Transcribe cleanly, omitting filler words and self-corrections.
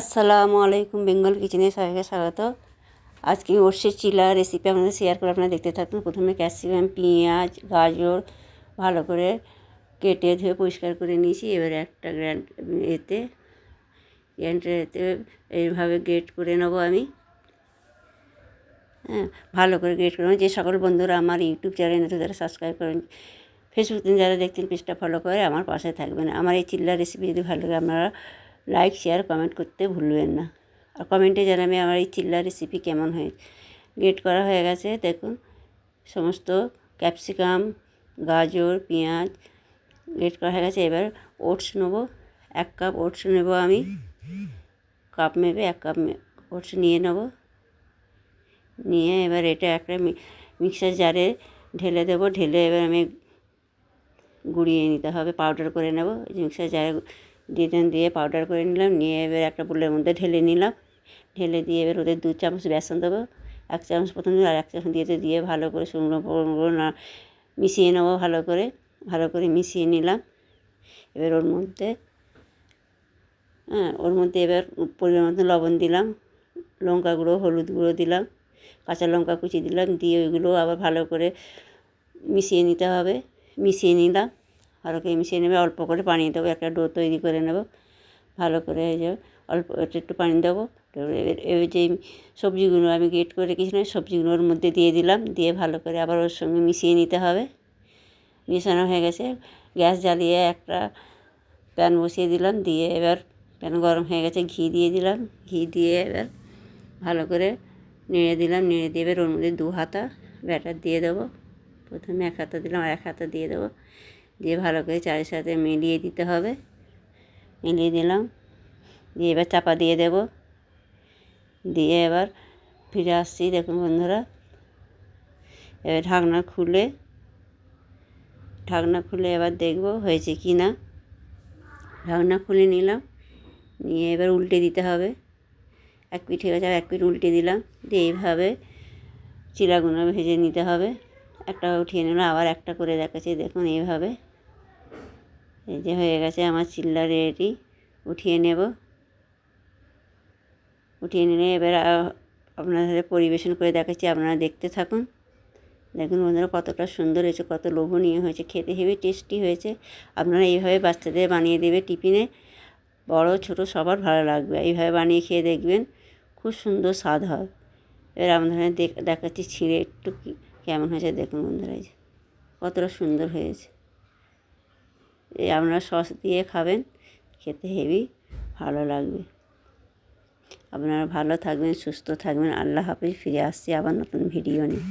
আসসালামু আলাইকুম, বেঙ্গল কিচেনে সবাইকে স্বাগত। আজকে ওটসের চিলা রেসিপি আপনাদের শেয়ার করে আপনারা দেখতে থাকুন। প্রথমে ক্যাপসিকাম, পেঁয়াজ, গাজর ভালো করে কেটে ধুয়ে পরিষ্কার করে নিয়েছি। এবারে একটা গ্রাইন্ডারেতে এইভাবে গ্রেট করে নেবো আমি। ভালো করে গ্রেট করে নেবো। যে সকল বন্ধুরা আমার ইউটিউব চ্যানেল তারা সাবস্ক্রাইব করেন, ফেসবুক থেকে যারা দেখতেন পেজটা ফলো করে আমার পাশে থাকবেন। আমার এই চিল্লা রেসিপি যদি ভালো লাগে আপনারা লাইক, শেয়ার, কমেন্ট করতে ভুলবেন না। আর কমেন্টে জানাবেন আমার এই চিল্লা রেসিপি কেমন হয়েছে। গ্রেট করা হয়ে গেছে দেখুন, সমস্ত ক্যাপসিকাম, গাজর, পেঁয়াজ গ্রেট করা হয়ে গেছে। এবার ওটস নেবো, 1 কাপ ওটস নেবো আমি। কাপ মেপে 1 কাপ ওটস নিয়ে নেবো। নিয়ে এবার এটা একটা মিক্সার জারে ঢেলে দেবো। ঢেলে এবার আমি গুঁড়িয়ে নিতে হবে, পাউডার করে নেব। মিক্সার জারে দিয়ে পাউডার করে নিলাম। নিয়ে এবার একটা বোলের মধ্যে ঢেলে নিলাম। ঢেলে দিয়ে এবার ওদের 2 চামচ বেসন দেবো। 1 চামচ প্রথমে আর 1 চামচ দিয়ে ভালো করে শুকনো না মিশিয়ে নেবো। ভালো করে মিশিয়ে নিলাম। এবার ওর মধ্যে এবার পরিমাণ মতো লবণ দিলাম, লঙ্কা গুঁড়ো, হলুদ গুঁড়ো দিলাম, কাঁচা লঙ্কা কুচি দিলাম। দিয়ে ওইগুলো আবার ভালো করে মিশিয়ে নিতে হবে। মিশিয়ে নিলাম, ভালো করে মিশিয়ে নেবে। অল্প করে পানি দেবো, একটা ডো তৈরি করে নেব। ভালো করে এই যে অল্প একটু পানি দেবো। এবার যে সবজিগুলো আমি গ্রেট করে রেখেছিলাম সবজিগুলো ওর মধ্যে দিয়ে দিলাম। দিয়ে ভালো করে আবার ওর সঙ্গে মিশিয়ে নিতে হবে। মিশানো হয়ে গেছে। গ্যাস জ্বালিয়ে একটা প্যান বসিয়ে দিলাম। দিয়ে এবার প্যান গরম হয়ে গেছে, ঘি দিয়ে দিলাম। ঘি দিয়ে এবার ভালো করে নেড়ে দিলাম। নেড়ে দিয়ে এবার ওর মধ্যে 2 হাতা ব্যাটার দিয়ে দেবো। প্রথমে 1 হাতা দিলাম আর 1 হাতা দিয়ে দেবো। দিয়ে ভালো করে চারের সাথে মিলিয়ে দিতে হবে। মিলিয়ে দিলাম। দিয়ে এবার চাপা দিয়ে দেব। দিয়ে এবার ফিরে আসছি দেখুন বন্ধুরা। এবার ঢাকনা খুলে এবার দেখব হয়েছে কি না। ঢাকনা খুলে নিলাম। নিয়ে এবার উল্টে দিতে হবে। এক পিঠ হয়ে গেছে, 1 পিঠ উল্টে দিলাম। দিয়ে এইভাবে চিলাগুলো ভেজে নিতে হবে। একটা উঠিয়ে নিলাম, আবার একটা করে দেখাচ্ছি দেখুন এইভাবে। এই যে হয়ে গেছে আমার চিল্লা রেডি। উঠিয়ে নেব। উঠিয়ে নিলে এবার আপনাদের পরিবেশন করে দেখাচ্ছি, আপনারা দেখতে থাকুন। দেখুন বন্ধুরা কতটা সুন্দর হয়েছে, কত লোভনীয় হয়েছে, খেতে হেবি টেস্টি হয়েছে। আপনারা এইভাবে বাচ্চাদের বানিয়ে দেবে টিফিনে, বড় ছোট সবার ভালো লাগবে। এইভাবে বানিয়ে খেয়ে দেখবেন, খুব সুন্দর স্বাদ হয়। এবার আপনাদের দেখাচ্ছি ছিঁড়ে একটু কেমন হয়েছে দেখুন বন্ধুরা। এই যে কতটা সুন্দর হয়েছে। এই আপনারা সস দিয়ে খাবেন, খেতে হেবি ভালো লাগবে। আপনারা ভালো থাকবেন, সুস্থ থাকবেন। আল্লাহ হাফেজ। ফিরে আসছি আবার নতুন ভিডিও নিয়ে।